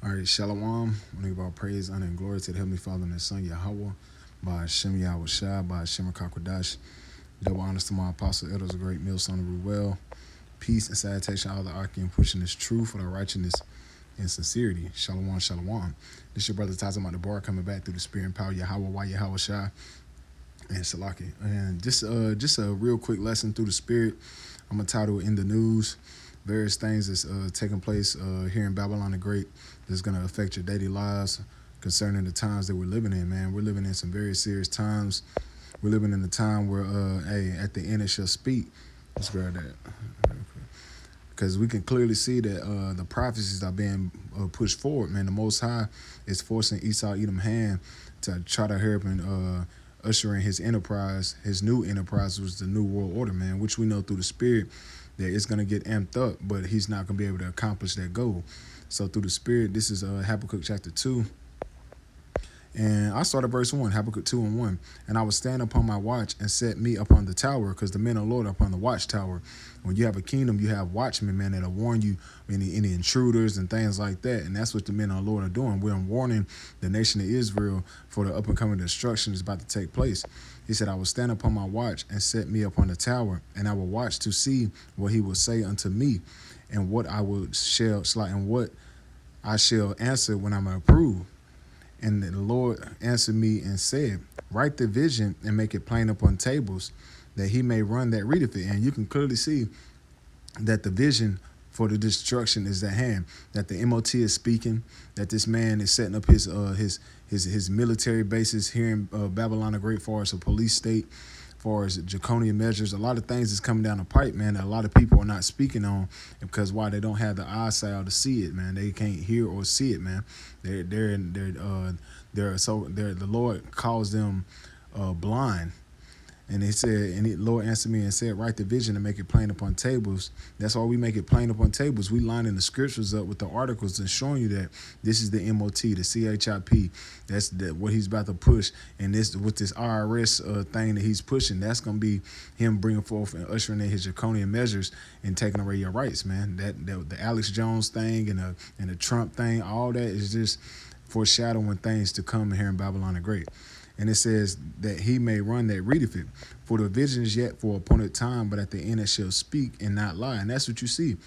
All right, Shalom. I want to give all praise, honor, and glory to the Heavenly Father and His Son, Yahweh, by Hashem Yahweh Shai, by Hashem Kakwadash. Double honors to my apostle, elders, a great millstone of Ruel. Peace and salutation, all the Archon pushing this truth for the righteousness and sincerity. Shalom, Shalom. This your brother Tazam the bar coming back through the spirit and power, Yahweh, Yahweh Shai, and Shalaki. And just a real quick lesson through the spirit. I'm going to title it In the News. Various things that's taking place here in Babylon the Great that's going to affect your daily lives concerning the times that we're living in, man. We're living in some very serious times. We're living in a time where, at the end it shall speak. Let's grab that. Because we can clearly see that the prophecies are being pushed forward, man. The Most High is forcing Esau Edom hand to try to help and usher in his enterprise, his new enterprise, was the New World Order, man, which we know through the Spirit that it's going to get amped up, but he's not going to be able to accomplish that goal. So through the Spirit, this is Habakkuk chapter 2. And I started verse 1, Habakkuk 2 and 1. And I would stand upon my watch and set me upon the tower, because the men of the Lord are upon the watchtower. When you have a kingdom, you have watchmen, man, that'll warn you any intruders and things like that. And that's what the men of the Lord are doing. We're warning the nation of Israel for the up and coming destruction that's about to take place. He said, I will stand upon my watch and set me upon the tower, and I will watch to see what he will say unto me, and what I will and what I shall answer when I'm approved. And the Lord answered me and said, write the vision and make it plain upon tables, that he may run that readeth it. And you can clearly see that the vision for the destruction is at hand, that the MOT is speaking, that this man is setting up his military bases here in Babylon the Great, far as a police state, far as draconian measures. A lot of things is coming down the pipe, man, that a lot of people are not speaking on, because why? They don't have the eyesight to see it, man. They can't hear or see it, man. The Lord calls them blind. And he said, and the Lord answered me and said, write the vision and make it plain upon tables. That's why we make it plain upon tables. We lining the scriptures up with the articles and showing you that this is the MOT, the CHIP. That's what he's about to push. And this with this IRS thing that he's pushing, that's going to be him bringing forth and ushering in his draconian measures and taking away your rights, man. That the Alex Jones thing and the Trump thing, all that is just foreshadowing things to come here in Babylon the Great. And it says that he may run that readeth it. For the vision is yet for appointed time, but at the end it shall speak and not lie. And that's what you see.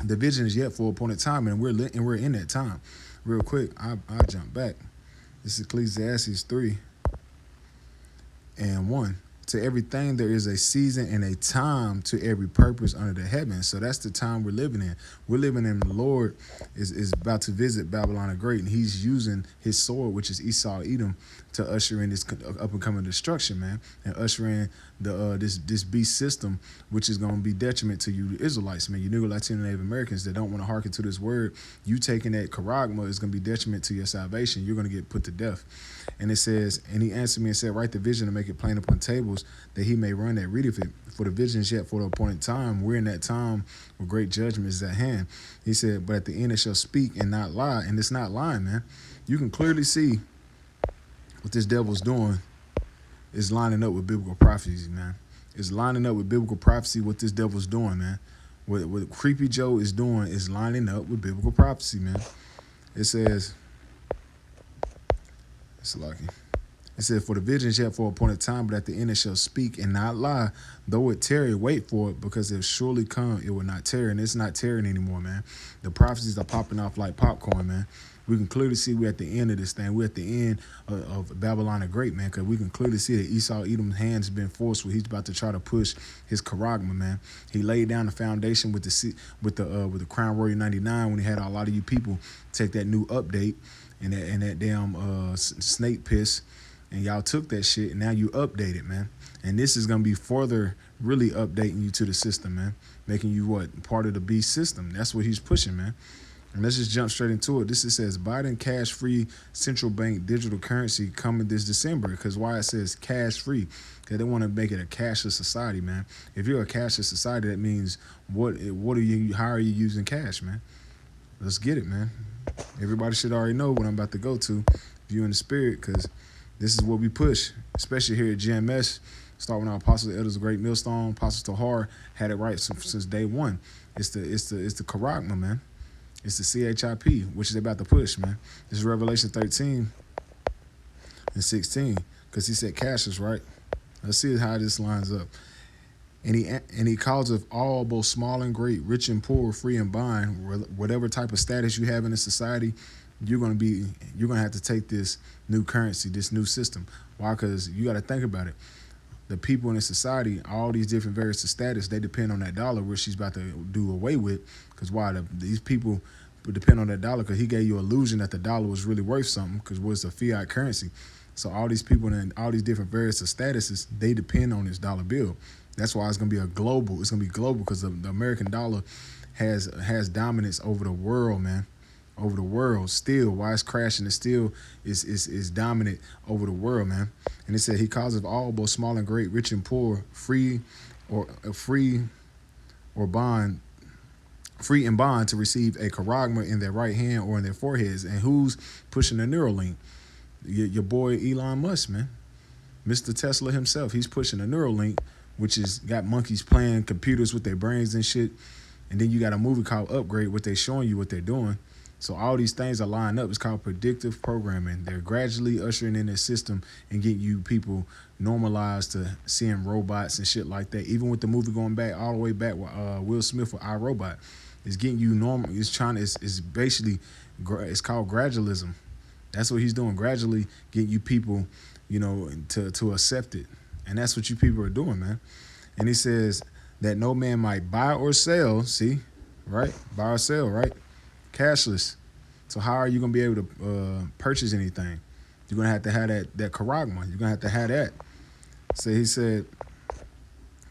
The vision is yet for appointed time, and we're in that time. Real quick, I jump back. This is Ecclesiastes 3 and 1. To everything there is a season and a time to every purpose under the heaven. So that's the time we're living in. We're living in the Lord is about to visit Babylon the Great, and he's using his sword, which is Esau Edom, to usher in this up and coming destruction, man, and usher in the this beast system, which is going to be detriment to you Israelites, man. You Negro, Latino, Native Americans that don't want to hearken to this word. You taking that charagma is going to be detriment to your salvation. You're going to get put to death. And it says, and he answered me and said, write the vision and make it plain upon tables, that he may run that readeth it. For the vision is yet for the appointed time. We're in that time where great judgment is at hand. He said, but at the end it shall speak and not lie. And it's not lying, man. You can clearly see what this devil's doing is lining up with biblical prophecy, man. It's lining up with biblical prophecy what this devil's doing, man. What Creepy Joe is doing is lining up with biblical prophecy, man. It says, it's lucky. It said, for the vision is yet for appointed time, but at the end it shall speak and not lie. Though it tarry, wait for it, because it surely come, it will not tarry. And it's not tarrying anymore, man. The prophecies are popping off like popcorn, man. We can clearly see we're at the end of this thing. We're at the end of Babylon the Great, man, because we can clearly see that Esau Edom's hands have been forced where he's about to try to push his charagma, man. He laid down the foundation with the Crown Royal 99 when he had a lot of you people take that new update and that damn snake piss. And y'all took that shit, and now you update it, man. And this is going to be further really updating you to the system, man. Making you what? Part of the beast system. That's what he's pushing, man. And let's just jump straight into it. This it says, Biden cash-free central bank digital currency coming this December. Because why it says cash-free? Because they want to make it a cashless society, man. If you're a cashless society, that means how are you using cash, man? Let's get it, man. Everybody should already know what I'm about to go to. If you're in the spirit, because this is what we push, especially here at GMS. Start with our apostles, elders, of great millstone, apostles Tahar had it right since day one. It's the charagma, man. It's the CHIP, which is about to push, man. This is Revelation 13 and 16, because he said cashless, right? Let's see how this lines up. And he causeth all, both small and great, rich and poor, free and bond, whatever type of status you have in the society, you're gonna have to take this new currency, this new system. Why? Because you got to think about it. The people in the society, all these different various status, they depend on that dollar, which he's about to do away with. Because why? These people depend on that dollar because he gave you illusion that the dollar was really worth something because it was a fiat currency. So all these people in all these different various statuses, they depend on this dollar bill. That's why it's gonna be It's gonna be global because the American dollar has dominance over the world, man. Over the world, still, why it's crashing, it still is dominant over the world, man. And it said he causeth all, both small and great, rich and poor, free or bond, free and bond, to receive a charagma in their right hand or in their foreheads. And who's pushing the Neuralink? Your boy Elon Musk, man. Mr. Tesla himself, he's pushing a Neuralink, which is got monkeys playing computers with their brains and shit. And then you got a movie called Upgrade, what they showing you what they're doing. So all these things are lined up. It's called predictive programming. They're gradually ushering in their system and getting you people normalized to seeing robots and shit like that. Even with the movie going back all the way back with Will Smith with iRobot, it's getting you normal. It's basically, it's called gradualism. That's what he's doing. Gradually getting you people, to accept it. And that's what you people are doing, man. And he says that no man might buy or sell. See, right? Buy or sell, right? Cashless. So how are you gonna be able to purchase anything? You're gonna have to have that charagma. You're gonna have to have that. So he said,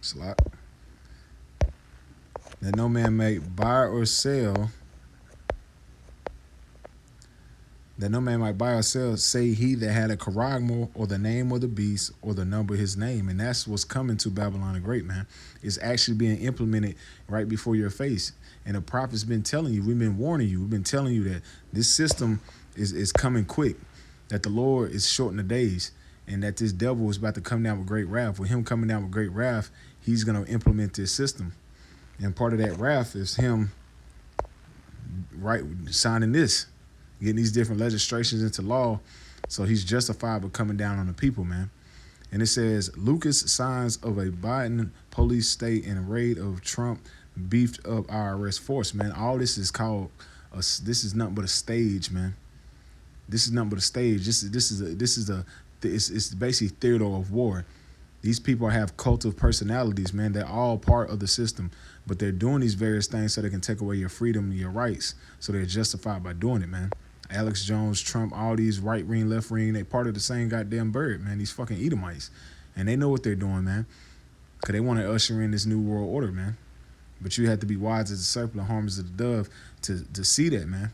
slot, that no man may buy or sell. That no man might buy or sell, say he that had a charagma or the name of the beast or the number of his name. And that's what's coming to Babylon the Great, man. It's actually being implemented right before your face. And the prophet's been telling you, we've been warning you, we've been telling you that this system is coming quick, that the Lord is shortening the days, and that this devil is about to come down with great wrath. With him coming down with great wrath, he's going to implement this system. And part of that wrath is him signing this, getting these different legislations into law, so he's justified with coming down on the people, man. And it says, Lucas signs of a Biden police state and a raid of Trump beefed up IRS force, man. All this is called, this is nothing but a stage, man. This is nothing but a stage. It's basically theater of war. These people have cult of personalities, man. They're all part of the system, but they're doing these various things so they can take away your freedom and your rights. So they're justified by doing it, man. Alex Jones, Trump, all these right wing, left wing, they part of the same goddamn bird, man. These fucking Edomites, and they know what they're doing, man. Cause they want to usher in this new world order, man. But you have to be wise as the serpent and harmless as the dove to see that, man.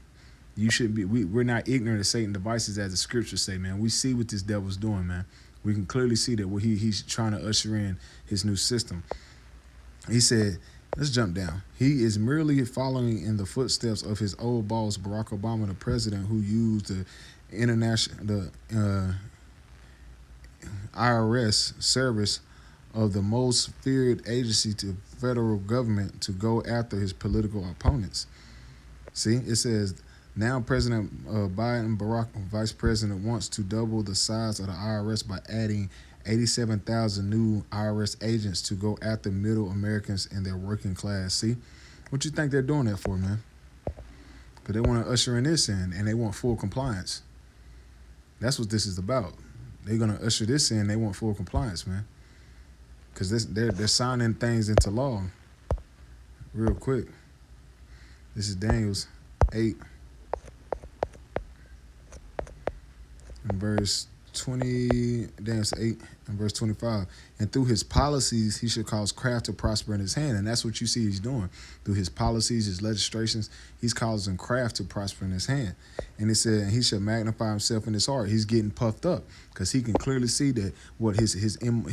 You should be. We're not ignorant of Satan's devices, as the scriptures say, man. We see what this devil's doing, man. We can clearly see that he's trying to usher in his new system. He said, let's jump down. He is merely following in the footsteps of his old boss, Barack Obama, the president, who used the IRS service of the most feared agency to federal government to go after his political opponents. See, it says, now President Barack, Vice President, wants to double the size of the IRS by adding 87,000 new IRS agents to go after middle Americans and their working class. See, what you think they're doing that for, man? Because they want to usher in this in, and they want full compliance. That's what this is about. They're going to usher this in. They want full compliance, man. Because they're signing things into law real quick. This is Daniel's 8 and verse 20, Daniel's 8 and verse 25. And through his policies, he should cause craft to prosper in his hand. And that's what you see he's doing. Through his policies, his legislations, he's causing craft to prosper in his hand. And it said, and he should magnify himself in his heart. He's getting puffed up because he can clearly see that what him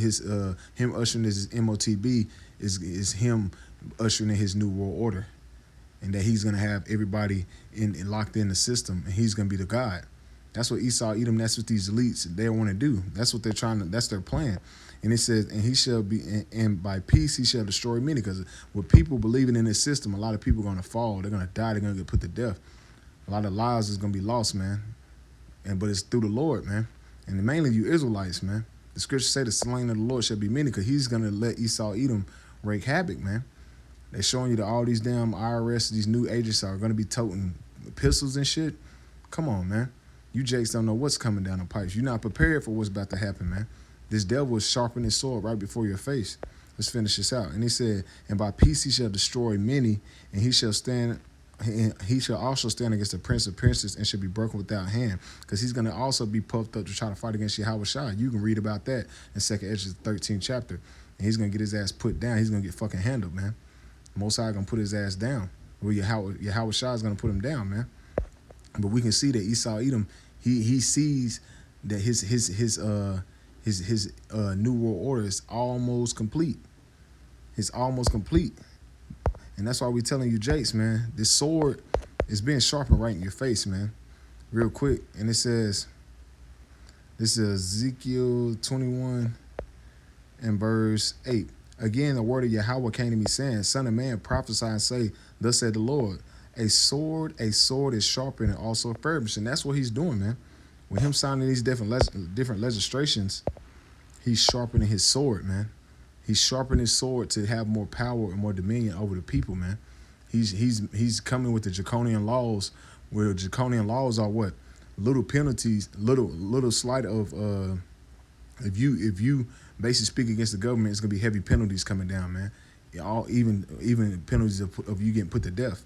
ushering his MOTB is him ushering in his new world order. And that he's going to have everybody locked in the system, and he's going to be the God. That's what Esau, Edom, that's what these elites, they want to do. That's what they're trying to, that's their plan. And it says, and he shall be, and by peace he shall destroy many. Because with people believing in this system, a lot of people are going to fall. They're going to die. They're going to get put to death. A lot of lives is going to be lost, man. But it's through the Lord, man. And mainly you Israelites, man. The scriptures say the slain of the Lord shall be many, because he's going to let Esau, Edom wreak havoc, man. They're showing you that all these damn IRS, these new agents are going to be toting pistols and shit. Come on, man. You jakes don't know what's coming down the pipes. You're not prepared for what's about to happen, man. This devil is sharpening his sword right before your face. Let's finish this out. And he said, and by peace he shall destroy many, and he shall also stand against the prince of princes and shall be broken without hand. Because he's going to also be puffed up to try to fight against Yahweh Shai. You can read about that in 2nd Ezra 13th chapter. And he's going to get his ass put down. He's going to get fucking handled, man. Most High going to put his ass down. Well, Yahweh Shai is going to put him down, man. But we can see that Esau Edom, he sees that his new world order is almost complete. It's almost complete. And that's why we're telling you, Jakes, man, this sword is being sharpened right in your face, man. Real quick. And it says, this is Ezekiel 21 and verse 8. Again, the word of Yahweh came to me, saying, Son of man, prophesy and say, thus said the Lord, a sword is sharpened and also furbished. And that's what he's doing, man. With him signing these different legislations, he's sharpening his sword, man. He's sharpening his sword to have more power and more dominion over the people, man. He's coming with the draconian laws, where draconian laws are what? Little penalties, little slight of if you basically speak against the government, it's gonna be heavy penalties coming down, man. Even penalties of you getting put to death.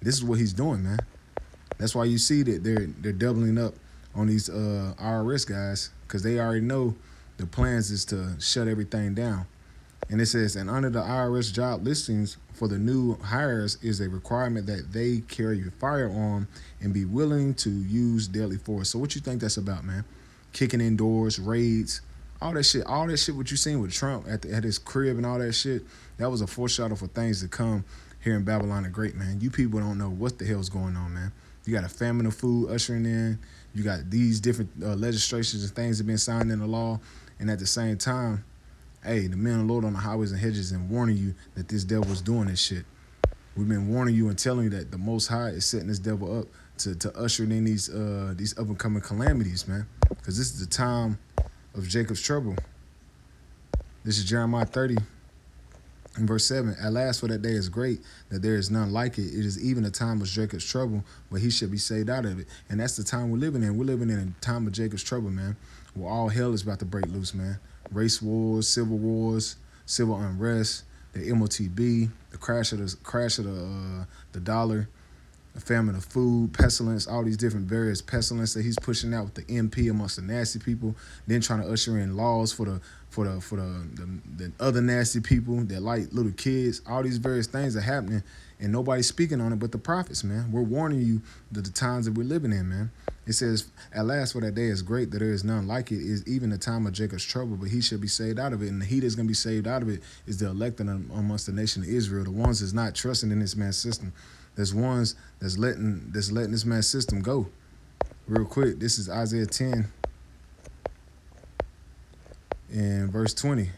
This is what he's doing, man. That's why you see that they're doubling up on these IRS guys, because they already know the plans is to shut everything down. And it says, and under the IRS job listings for the new hires is a requirement that they carry a firearm and be willing to use deadly force. So what you think that's about, man? Kicking in doors, raids, all that shit what you seen with Trump at his crib and all that shit, that was a foreshadow for things to come here in Babylon the Great, man. You people don't know what the hell's going on, man. You got a famine of food ushering in. You got these different legislations and things that have been signed into law. And at the same time, hey, the men of the Lord on the highways and hedges and warning you that this devil is doing this shit. We've been warning you and telling you that the Most High is setting this devil up to usher in these up and coming calamities, man. Because this is the time of Jacob's trouble. This is Jeremiah 30 and verse 7. At last, for that day is great, that there is none like it. It is even a time of Jacob's trouble, but he shall be saved out of it. And that's the time we're living in. We're living in a time of Jacob's trouble, man, where all hell is about to break loose, man. Race wars, civil unrest, the MOTB, the crash of the dollar, the famine of food, pestilence, all these different various pestilence that he's pushing out with the MP amongst the nasty people, then trying to usher in laws for the other nasty people that like little kids. All these various things are happening, and nobody's speaking on it but the prophets, man. We're warning you that the times that we're living in, man. It says, at last, for that day is great, that there is none like it, is even the time of Jacob's trouble, but he shall be saved out of it. And he that's going to be saved out of it is the elected amongst the nation of Israel, the ones that's not trusting in this man's system. There's ones that's letting this man's system go. Real quick, this is Isaiah 10 and verse 20.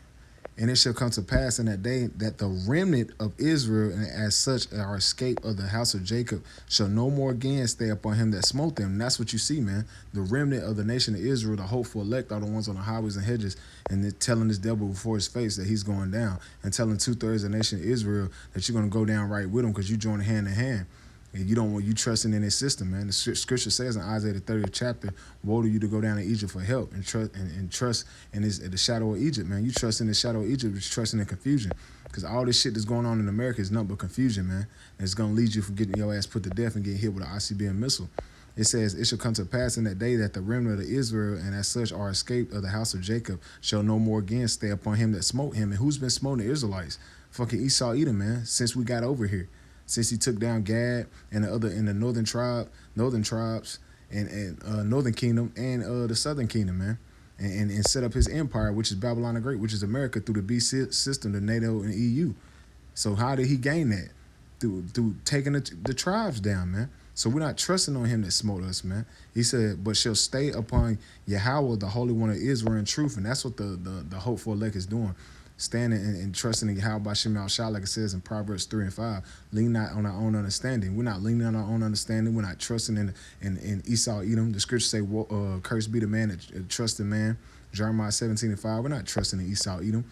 And it shall come to pass in that day that the remnant of Israel, and as such our escape of the house of Jacob, shall no more again stay upon him that smote them. And that's what you see, man. The remnant of the nation of Israel, the hopeful elect, are the ones on the highways and hedges, and they're telling this devil before his face that he's going down, and telling 2/3 of the nation of Israel that you're going to go down right with him because you join hand in hand. And you trusting in his system, man. The scripture says in Isaiah the 30th chapter, woe to you to go down to Egypt for help and trust in the shadow of Egypt, man. You trust in the shadow of Egypt, but you trusting in confusion. Because all this shit that's going on in America is nothing but confusion, man. And it's going to lead you from getting your ass put to death and getting hit with an ICBM missile. It says, it shall come to pass in that day that the remnant of Israel, and as such are escaped of the house of Jacob, shall no more again stay upon him that smote him. And who's been smoting the Israelites? Fucking Esau Edom, man, since we got over here. Since he took down Gad and the northern tribes and northern kingdom and the southern kingdom, man, and set up his empire, which is Babylon the Great, which is America, through the beast system, the NATO and EU. So how did he gain that? Through taking the tribes down, man. So we're not trusting on him that smote us, man. He said, but shall stay upon Yahweh, the Holy One of Israel, in truth. And that's what the hopeful elect is doing. Standing and trusting in Yahweh Shem Shah, like it says in Proverbs 3 and 5. Lean not on our own understanding. We're not leaning on our own understanding. We're not trusting in Esau, Edom. The scriptures say, cursed be the man that trusts in man. Jeremiah 17 and 5. We're not trusting in Esau, Edom.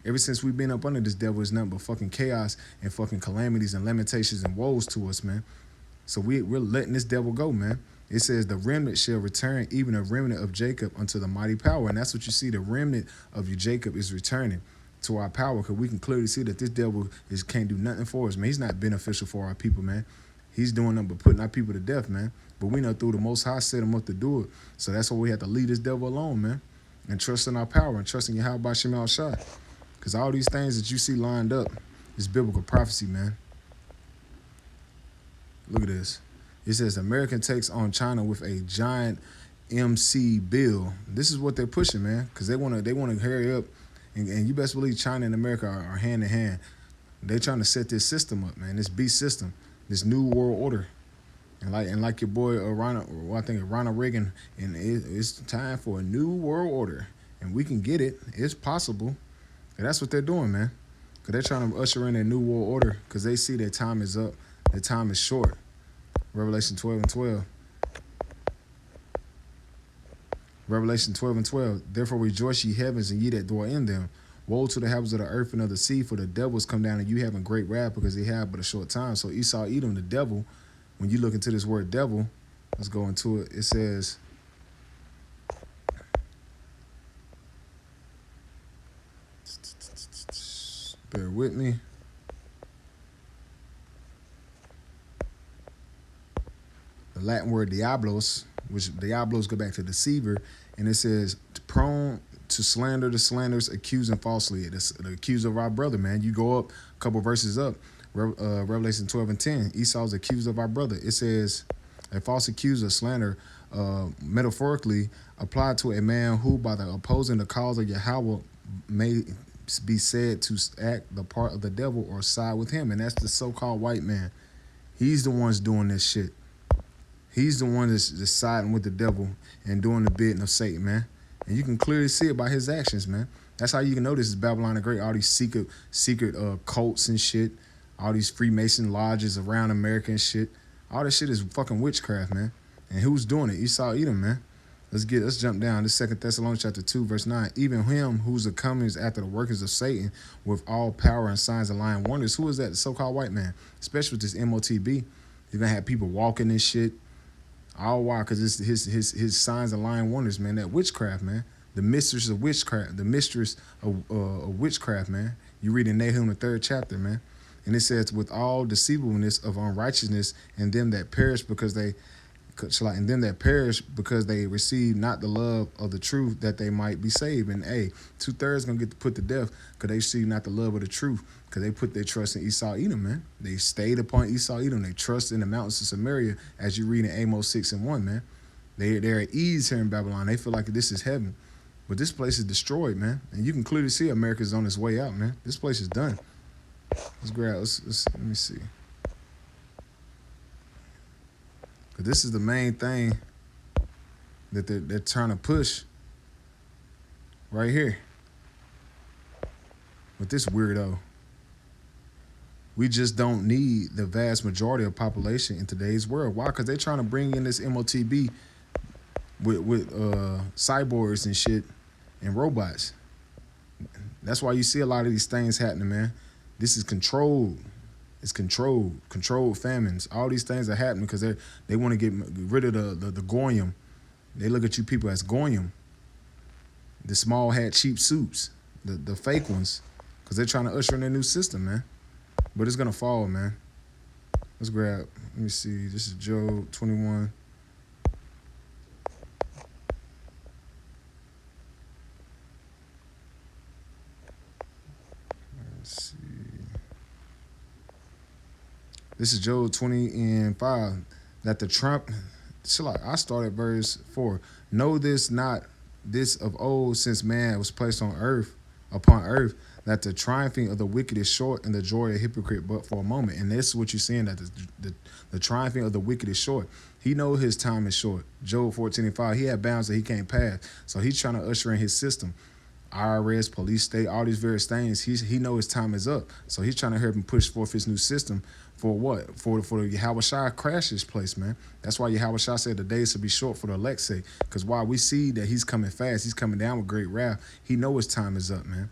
Ever since we've been up under this devil, it's nothing but fucking chaos and fucking calamities and lamentations and woes to us, man. So we're letting this devil go, man. It says the remnant shall return, even a remnant of Jacob, unto the mighty power. And that's what you see. The remnant of your Jacob is returning to our power, because we can clearly see that this devil can't do nothing for us, man. He's not beneficial for our people, man. He's doing nothing but putting our people to death, man. But we know through the Most High set him up to do it. So that's why we have to leave this devil alone, man. And trust in our power and trust in Yahweh Shem Shah. Because all these things that you see lined up is biblical prophecy, man. Look at this. It says America takes on China with a giant MC bill. This is what they're pushing, man, because they want to hurry up, and you best believe China and America are hand in hand. They're trying to set this system up, man. This beast system, this new world order, and like your boy Ronald Reagan, and it's time for a new world order, and we can get it. It's possible, and that's what they're doing, man. Because they're trying to usher in a new world order because they see their time is up. Their time is short. Revelation 12 and 12. Revelation 12 and 12. Therefore rejoice ye heavens and ye that dwell in them. Woe to the habits of the earth and of the sea, for the devils come down and you having great wrath, because they have but a short time. So Esau, Edom, the devil, when you look into this word devil, let's go into it. It says, bear with me. The Latin word diablos, which diablos go back to deceiver, and it says prone to slander the slanderers, accusing falsely. The accuser of our brother, man. You go up a couple verses up, Revelation 12 and 10. Esau's accused of our brother. It says a false accuser, slander, metaphorically applied to a man who, by the opposing the cause of Yahweh, may be said to act the part of the devil or side with him, and that's the so-called white man. He's the ones doing this shit. He's the one that's siding with the devil and doing the bidding of Satan, man. And you can clearly see it by his actions, man. That's how you can know this is Babylon the Great. All these secret cults and shit. All these Freemason lodges around America and shit. All this shit is fucking witchcraft, man. And who's doing it? Esau, Edom, man. Let's jump down. This 2 Thessalonians chapter 2, verse 9. Even him whose the comings after the workings of Satan with all power and signs and lying wonders. Who is that? The so-called white man. Especially with this MOTB. You're going to have people walking this shit. All why? Because it's his signs and lying wonders, man. That witchcraft, man. The mistress of witchcraft. The mistress of witchcraft, man. You read in Nahum the 3rd chapter, man. And it says, with all deceivableness of unrighteousness, and them that perish because they receive not the love of the truth, that they might be saved. And 2/3 gonna get put to death because they receive not the love of the truth, because they put their trust in Esau, Edom, man. They stayed upon Esau, Edom. They trust in the mountains of Samaria, as you read in Amos 6 and 1, man. They're at ease here in Babylon. They feel like this is heaven, but this place is destroyed, man. And you can clearly see America's on its way out, man. This place is done. Let me see. But this is the main thing that they're trying to push right here with this weirdo. We just don't need the vast majority of population in today's world. Why? Because they're trying to bring in this MOTB with cyborgs and shit and robots. That's why you see a lot of these things happening, man. This is controlled. It's controlled famines. All these things are happening because they want to get rid of the goyim. They look at you people as goyim. The small hat cheap suits, the fake ones, because they're trying to usher in a new system, man. But it's gonna fall, man. Let's grab. Let me see. This is Job 21. Let's see. This is Job 20 and 5. That the trump. I started verse 4. Know this not this of old, since man was placed on earth. upon earth, that the triumphing of the wicked is short and the joy of hypocrite but for a moment. And this is what you're seeing, that the triumphing of the wicked is short. He know his time is short. Job 14:5, he had bounds that he can't pass. So he's trying to usher in his system. IRS, police, state, all these various things. He know his time is up. So he's trying to help him push forth his new system for what? For Yahweh Shai crash this place, man. That's why Yahweh Shai said the days will be short for the elect's sake. Because while we see that he's coming fast, he's coming down with great wrath, he know his time is up, man.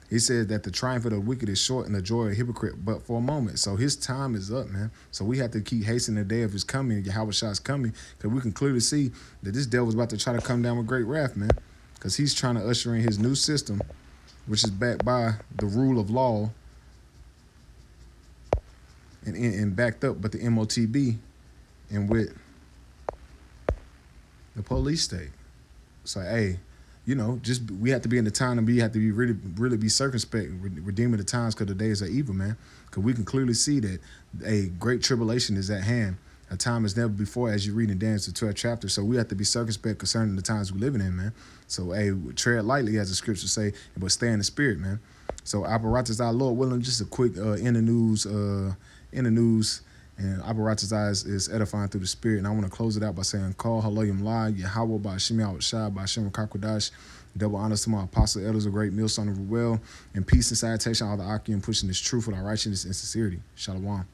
He said that the triumph of the wicked is short and the joy of the hypocrite but for a moment. So his time is up, man. So we have to keep hastening the day of his coming, Yahweh Shai's coming, because we can clearly see that this devil's about to try to come down with great wrath, man. Because he's trying to usher in his new system, which is backed by the rule of law and backed up by the MOTB and with the police state. So, hey, just we have to be in the time, and we have to be really be circumspect, redeeming the times, because the days are evil, man. Because we can clearly see that a great tribulation is at hand, a time as never before, as you read in Daniel the 12th chapter. So we have to be circumspect concerning the times we're living in, man. So, hey, tread lightly, as the scriptures say, but stay in the spirit, man. So, Apparatus, Lord willing, just a quick in the news, and Apparatus is edifying through the spirit. And I want to close it out by saying, Call Haloyim La, Yahweh, by Hashem Yahweh Shai, by Hashem Kakwadash. Double honors to my apostle, elders, a great millstone of Ruel, and peace and salutation, all the Akim pushing this truth with our righteousness and sincerity. Shalom.